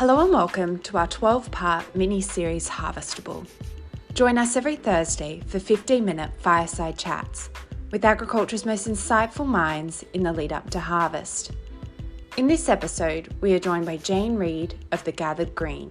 Hello and welcome to our 12-part mini-series Harvestable. Join us every Thursday for 15-minute fireside chats with agriculture's most insightful minds in the lead up to harvest. In this episode, we are joined by Reid of The Gathered Green.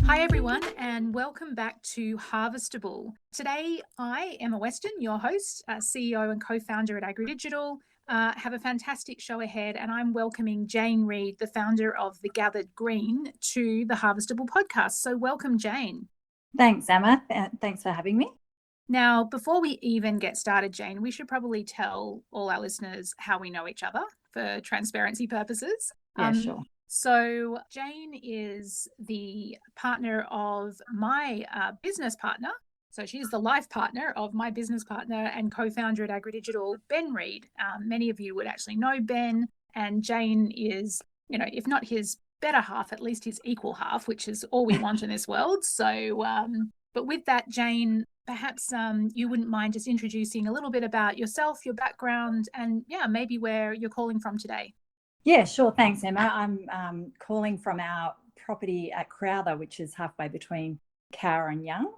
Hi everyone, and welcome back to Harvestable. Today, I, Emma Weston, your host, CEO and co-founder at AgriDigital, have a fantastic show ahead, and I'm welcoming Reid, the founder of The Gathered Green, to the Harvestable podcast. So welcome, Jane. Thanks, Emma. Thanks for having me. Now, before we even get started, Jane, we should probably tell all our listeners how we know each other for transparency purposes. Yeah, sure. So Jane is the partner of my business partner. So she's the life partner of my business partner and co-founder at AgriDigital, Ben Reid. Many of you would actually know Ben, and Jane is, if not his better half, at least his equal half, which is all we want in this world. So, but with that, Jane, perhaps you wouldn't mind just introducing a little bit about yourself, your background, and maybe where you're calling from today. Yeah, sure. Thanks, Emma. I'm calling from our property at Crowther, which is halfway between Cowra and Young.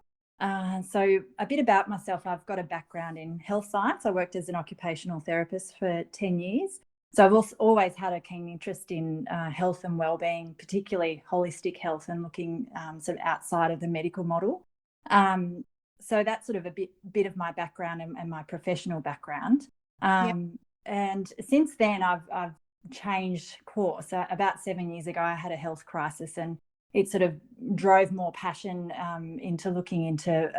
So a bit about myself, I've got a background in health science. I worked as an occupational therapist for 10 years. So I've always had a keen interest in health and wellbeing, particularly holistic health and looking sort of outside of the medical model. So that's sort of a bit of my background and my professional background. And since then, I've changed course. About 7 years ago, I had a health crisis, and it sort of drove more passion into looking into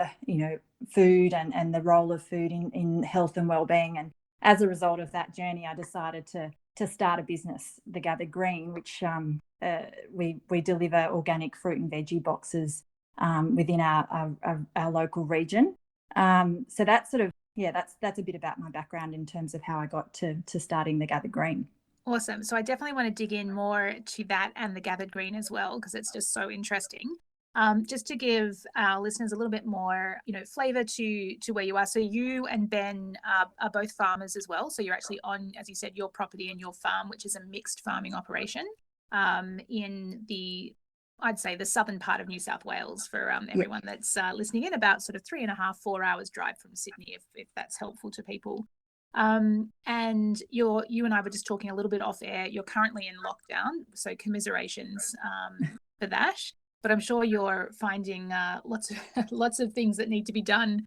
food and the role of food in health and wellbeing. And as a result of that journey, I decided to start a business, The Gathered Green, which we deliver organic fruit and veggie boxes within our local region. So that's sort of that's a bit about my background in terms of how I got to starting The Gathered Green. Awesome. So I definitely want to dig in more to that and The Gathered Green as well, because it's just so interesting. Just to give our listeners a little bit more, flavor to where you are. So you and Ben are both farmers as well. So you're actually on, as you said, your property and your farm, which is a mixed farming operation in I'd say the southern part of New South Wales for everyone that's listening in, about sort of 3.5-4 hours drive from Sydney, if that's helpful to people. And you and I were just talking a little bit off air. You're currently in lockdown, so commiserations for that. But I'm sure you're finding lots of things that need to be done,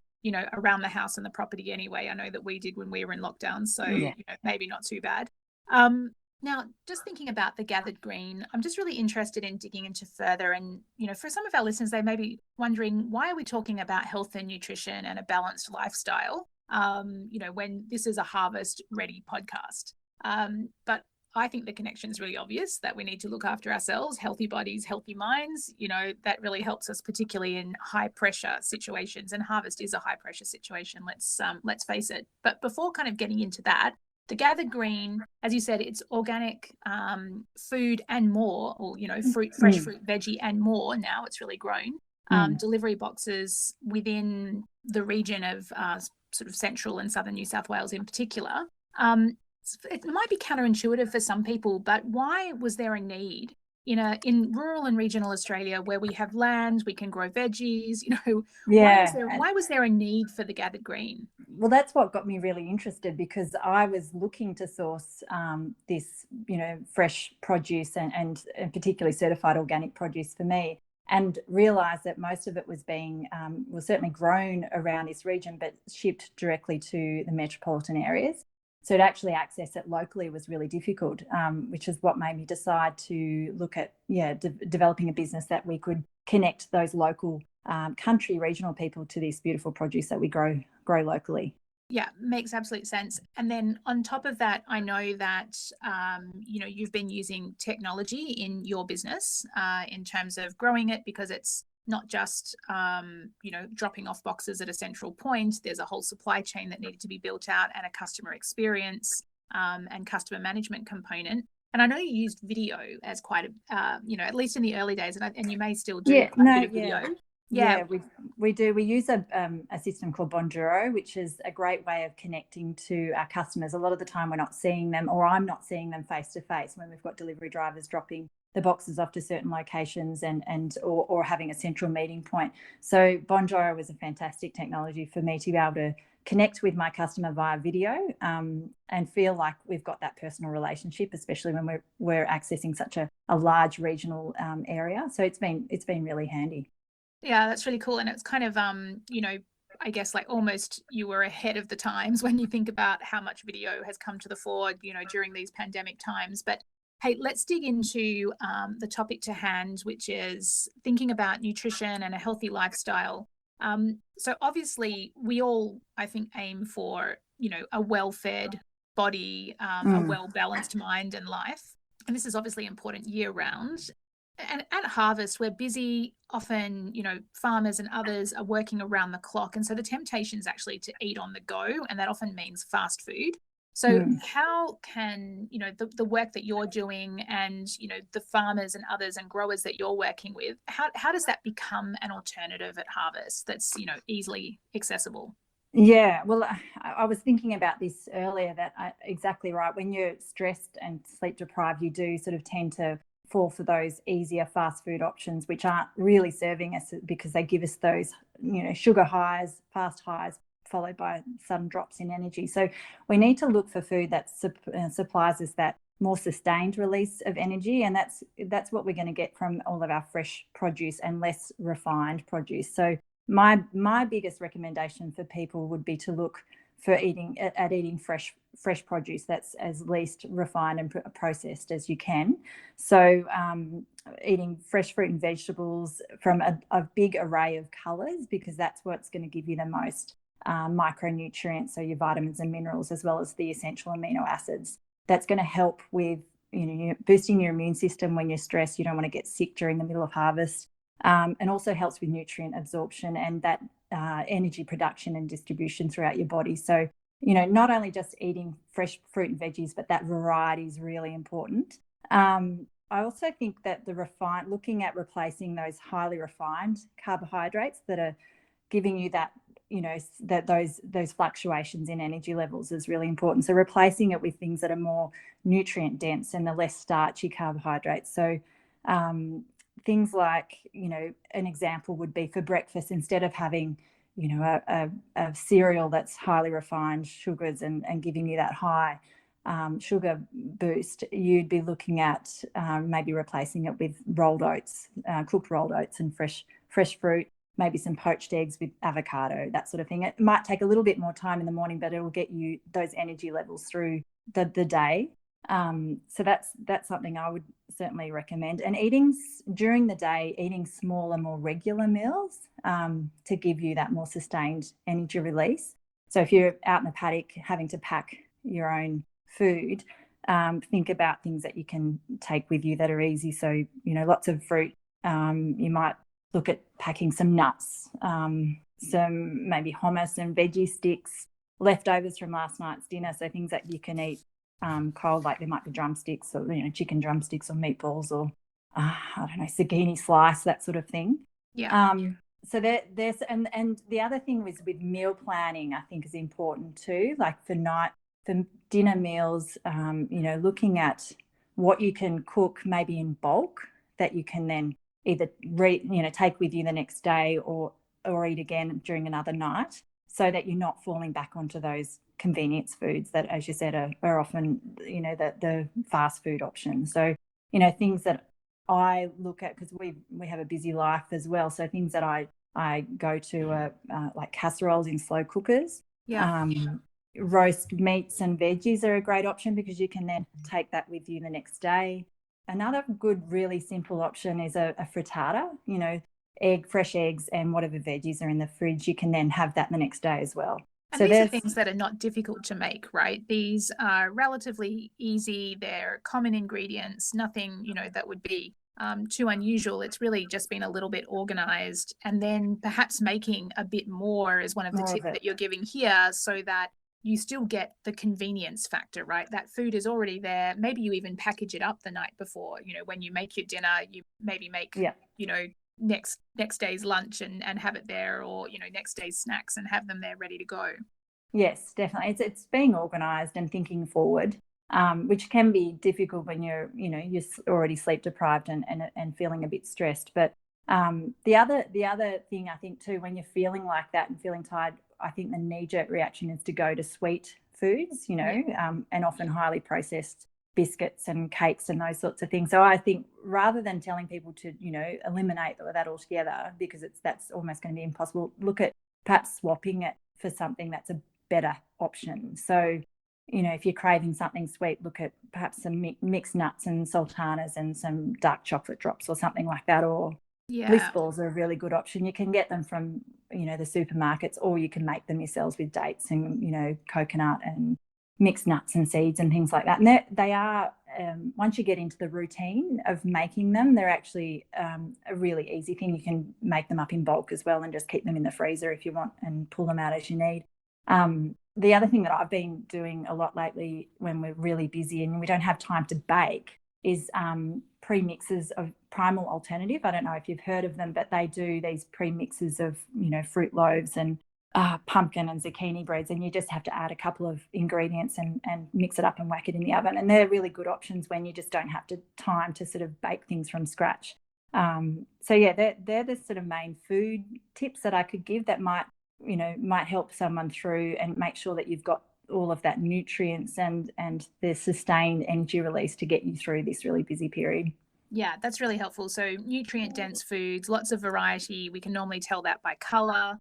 around the house and the property anyway. I know that we did when we were in lockdown, so maybe not too bad. Now, just thinking about The Gathered Green, I'm just really interested in digging into further. And, for some of our listeners, they may be wondering, why are we talking about health and nutrition and a balanced lifestyle? When this is a harvest-ready podcast. But I think the connection is really obvious that we need to look after ourselves, healthy bodies, healthy minds. That really helps us, particularly in high-pressure situations. And harvest is a high-pressure situation, let's face it. But before kind of getting into that, The Gathered Green, as you said, it's organic food and more, or, fresh fruit, veggie and more. Now it's really grown. Delivery boxes within the region of sort of central and southern New South Wales in particular. It might be counterintuitive for some people, but why was there a need in rural and regional Australia where we have land, we can grow veggies, why was there a need for The Gathered Green? Well, that's what got me really interested, because I was looking to source this, fresh produce and particularly certified organic produce for me, and realised that most of it was being certainly grown around this region, but shipped directly to the metropolitan areas. So to actually access it locally was really difficult, which is what made me decide to look at developing a business that we could connect those local country regional people to this beautiful produce that we grow locally. Yeah, makes absolute sense. And then on top of that, I know that, you've been using technology in your business in terms of growing it, because it's not just, dropping off boxes at a central point. There's a whole supply chain that needed to be built out, and a customer experience and customer management component. And I know you used video as quite a, at least in the early days, and you may still do quite a bit of video. Yeah. Yeah, we do. We use a system called Bonjoro, which is a great way of connecting to our customers. A lot of the time we're not seeing them, or I'm not seeing them face to face when we've got delivery drivers dropping the boxes off to certain locations or having a central meeting point. So Bonjoro was a fantastic technology for me to be able to connect with my customer via video, and feel like we've got that personal relationship, especially when we're accessing such a large regional area. So it's been really handy. Yeah, that's really cool. And it's kind of, I guess like almost you were ahead of the times when you think about how much video has come to the fore, during these pandemic times. But hey, let's dig into the topic to hand, which is thinking about nutrition and a healthy lifestyle. So obviously we all, I think, aim for, a well-fed body, a well-balanced mind and life. And this is obviously important year round. And at harvest, we're busy. Often, farmers and others are working around the clock. And so the temptation is actually to eat on the go. And that often means fast food. So how can, the work that you're doing and, the farmers and others and growers that you're working with, how does that become an alternative at harvest that's, easily accessible? Yeah, well, I was thinking about this earlier, exactly right. When you're stressed and sleep deprived, you do sort of tend to fall for those easier fast food options, which aren't really serving us because they give us those, sugar highs, fast highs, followed by sudden drops in energy. So we need to look for food that supplies us that more sustained release of energy, and that's what we're going to get from all of our fresh produce and less refined produce. So my biggest recommendation for people would be to look for eating fresh produce that's as least refined and processed as you can. So eating fresh fruit and vegetables from a big array of colours, because that's what's going to give you the most micronutrients, so your vitamins and minerals, as well as the essential amino acids. That's going to help with boosting your immune system when you're stressed. You don't want to get sick during the middle of harvest. And also helps with nutrient absorption and that energy production and distribution throughout your body. So, not only just eating fresh fruit and veggies, but that variety is really important. I also think that looking at replacing those highly refined carbohydrates that are giving you that, those fluctuations in energy levels is really important. So replacing it with things that are more nutrient dense and the less starchy carbohydrates. So things like, an example would be for breakfast, instead of having, a cereal that's highly refined sugars and giving you that high sugar boost, you'd be looking at maybe replacing it with rolled oats, cooked rolled oats and fresh fruit, maybe some poached eggs with avocado, that sort of thing. It might take a little bit more time in the morning, but it will get you those energy levels through the day. So that's something I would certainly recommend. And during the day, eating smaller, more regular meals to give you that more sustained energy release. So if you're out in the paddock having to pack your own food, think about things that you can take with you that are easy. So, lots of fruit. You might look at packing some nuts, some maybe hummus and veggie sticks, leftovers from last night's dinner. So things that you can eat cold, like there might be drumsticks or chicken drumsticks or meatballs or I don't know, zucchini slice, that sort of thing. Yeah. So there's and the other thing was with meal planning, I think is important too. Like for dinner meals, looking at what you can cook maybe in bulk that you can then either take with you the next day or eat again during another night, so that you're not falling back onto those convenience foods that, as you said, are often, the fast food options. So, things that I look at, because we have a busy life as well. So things that I go to are like casseroles in slow cookers. Yeah. Roast meats and veggies are a great option because you can then take that with you the next day. Another good, really simple option is a frittata, fresh eggs and whatever veggies are in the fridge. You can then have that the next day as well. And so these are things that are not difficult to make, right? These are relatively easy. They're common ingredients, nothing, that would be too unusual. It's really just been a little bit organized, and then perhaps making a bit more is one of the tips that you're giving here, so that you still get the convenience factor, right? That food is already there. Maybe you even package it up the night before, when you make your dinner, you maybe make, next day's lunch and have it there, or next day's snacks and have them there ready to go. Yes, definitely. It's being organised and thinking forward, which can be difficult when you're already sleep deprived and feeling a bit stressed. But the other thing I think too, when you're feeling like that and feeling tired, I think the knee-jerk reaction is to go to sweet foods, and often highly processed biscuits and cakes and those sorts of things. So I think rather than telling people to eliminate that altogether, because that's almost going to be impossible, look at perhaps swapping it for something that's a better option. So if you're craving something sweet, look at perhaps some mixed nuts and sultanas and some dark chocolate drops or something like that. Or bliss balls are a really good option. You can get them from the supermarkets, or you can make them yourselves with dates and coconut and mixed nuts and seeds and things like that. And they are once you get into the routine of making them, they're actually a really easy thing. You can make them up in bulk as well and just keep them in the freezer if you want and pull them out as you need. The other thing that I've been doing a lot lately when we're really busy and we don't have time to bake is pre-mixes of Primal Alternative. I don't know if you've heard of them, but they do these pre-mixes of fruit loaves and pumpkin and zucchini breads, and you just have to add a couple of ingredients and mix it up and whack it in the oven. And they're really good options when you just don't have time to sort of bake things from scratch. So yeah, they're the sort of main food tips that I could give that might help someone through and make sure that you've got all of that nutrients and the sustained energy release to get you through this really busy period. Yeah, that's really helpful. So nutrient dense foods, lots of variety. We can normally tell that by color.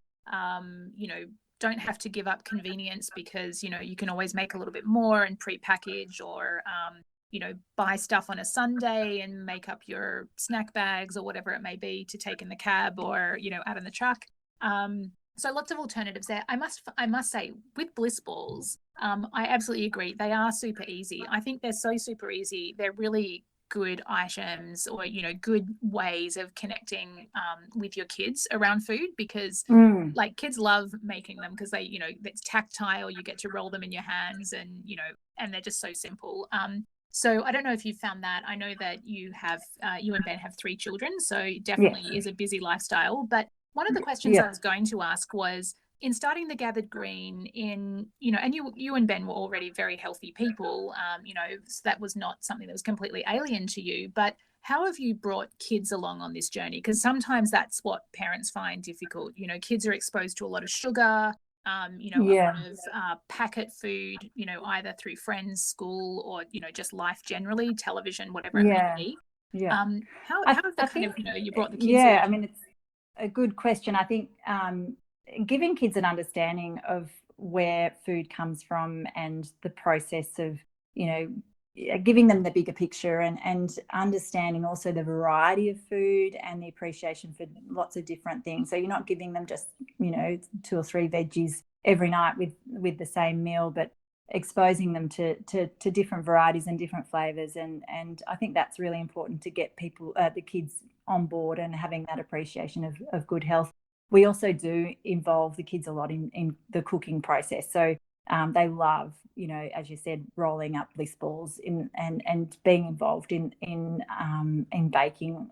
Don't have to give up convenience, because you can always make a little bit more and pre-package, or buy stuff on a Sunday and make up your snack bags or whatever it may be to take in the cab or out in the truck. So lots of alternatives there. I must say, with bliss balls, I absolutely agree. They are super easy. I think they're so super easy. They're really good items, or good ways of connecting with your kids around food, because like kids love making them because they it's tactile. You get to roll them in your hands, and and they're just so simple. So I don't know if you found that. I know that you and Ben have 3 children, so definitely is a busy lifestyle. But one of the questions I was going to ask was, in starting the Gathered Green, and you and Ben were already very healthy people, so that was not something that was completely alien to you, but how have you brought kids along on this journey? Because sometimes that's what parents find difficult. Kids are exposed to a lot of sugar, a lot of packet food, either through friends, school, or, just life generally, television, whatever it may be. How have you brought the kids along? I mean, it's a good question. I think giving kids an understanding of where food comes from and the process of, giving them the bigger picture and understanding also the variety of food and the appreciation for lots of different things. So you're not giving them just, 2 or 3 veggies every night with the same meal, but exposing them to different varieties and different flavors. And I think that's really important to get the kids on board and having that appreciation of good health. We also do involve the kids a lot in the cooking process. So they love, as you said, rolling up bliss balls and being involved in baking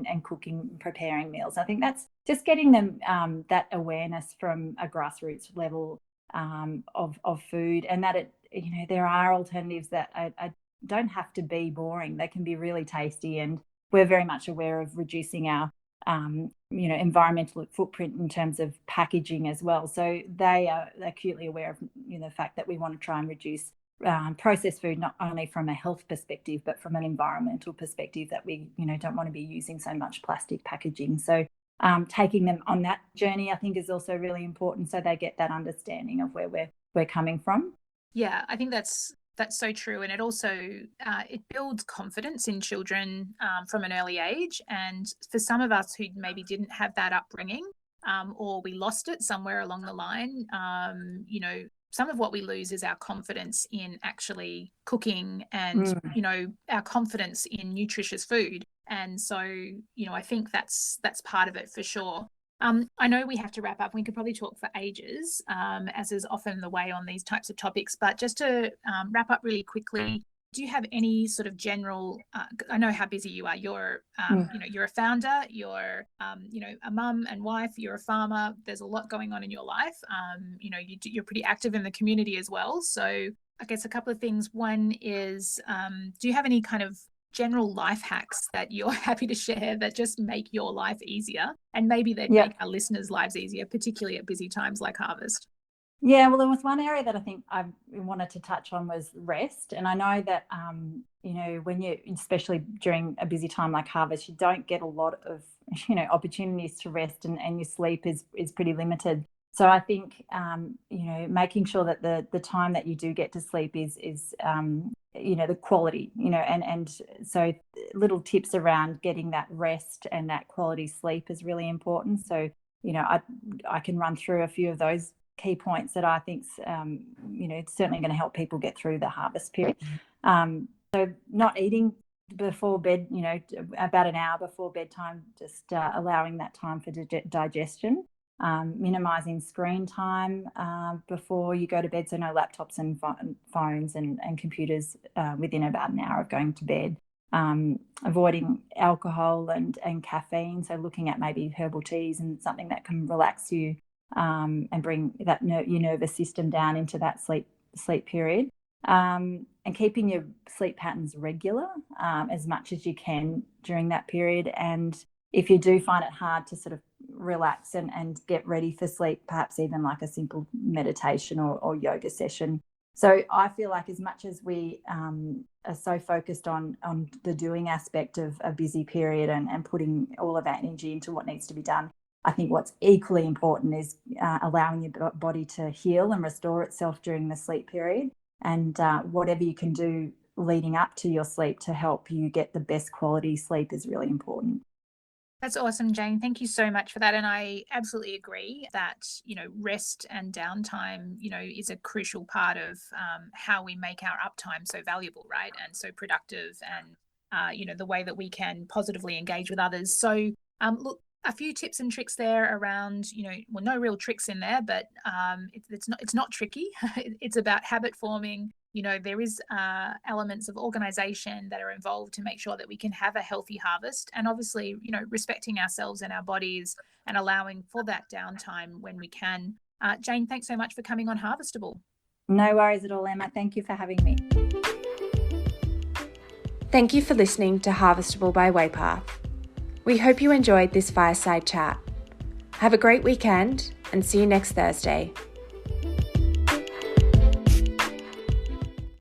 and cooking, preparing meals. I think that's just getting them that awareness from a grassroots level of food, and that there are alternatives that don't have to be boring. They can be really tasty, and we're very much aware of reducing our environmental footprint in terms of packaging as well. So they are acutely aware of the fact that we want to try and reduce processed food, not only from a health perspective but from an environmental perspective, that we don't want to be using so much plastic packaging. So taking them on that journey, I think, is also really important, so they get that understanding of where we're coming from. Yeah, I think that's so true, and it also it builds confidence in children from an early age. And for some of us who maybe didn't have that upbringing, or we lost it somewhere along the line, some of what we lose is our confidence in actually cooking, and our confidence in nutritious food. And so I think that's part of it for sure. I know we have to wrap up. We could probably talk for ages, as is often the way on these types of topics. But just to wrap up really quickly, do you have any sort of general, I know how busy you are. You're, you're a founder, you're, a mum and wife, you're a farmer. There's a lot going on in your life. You're pretty active in the community as well. So I guess a couple of things. One is, do you have any kind of general life hacks that you're happy to share that just make your life easier, and maybe they'd make our listeners' lives easier, particularly at busy times like harvest? Yeah, well, there was one area that I think I wanted to touch on was rest. And I know that, when you, especially during a busy time like harvest, you don't get a lot of, opportunities to rest, and your sleep is pretty limited. So I think, making sure that the time that you do get to sleep is the quality, and so little tips around getting that rest and that quality sleep is really important. So, I can run through a few of those key points that I think, it's certainly going to help people get through the harvest period. So not eating before bed, about an hour before bedtime, just allowing that time for digestion. Minimizing screen time before you go to bed, so no laptops and phones and computers within about an hour of going to bed. Avoiding alcohol and caffeine, so looking at maybe herbal teas and something that can relax you and bring that your nervous system down into that sleep period. And keeping your sleep patterns regular as much as you can during that period. And if you do find it hard to sort of relax and get ready for sleep, perhaps even like a simple meditation or yoga session. So I feel like as much as we are so focused on the doing aspect of a busy period and putting all of that energy into what needs to be done, I think what's equally important is allowing your body to heal and restore itself during the sleep period. And whatever you can do leading up to your sleep to help you get the best quality sleep is really important. That's awesome, Jane. Thank you so much for that. And I absolutely agree that, rest and downtime, is a crucial part of how we make our uptime so valuable, right? And so productive, and, the way that we can positively engage with others. So look, a few tips and tricks there around, no real tricks in there, but it's not tricky. It's about habit forming. There is elements of organization that are involved to make sure that we can have a healthy harvest, and obviously, respecting ourselves and our bodies and allowing for that downtime when we can. Jane, thanks so much for coming on Harvestable. No worries at all, Emma. Thank you for having me. Thank you for listening to Harvestable by Waypath. We hope you enjoyed this fireside chat. Have a great weekend and see you next Thursday.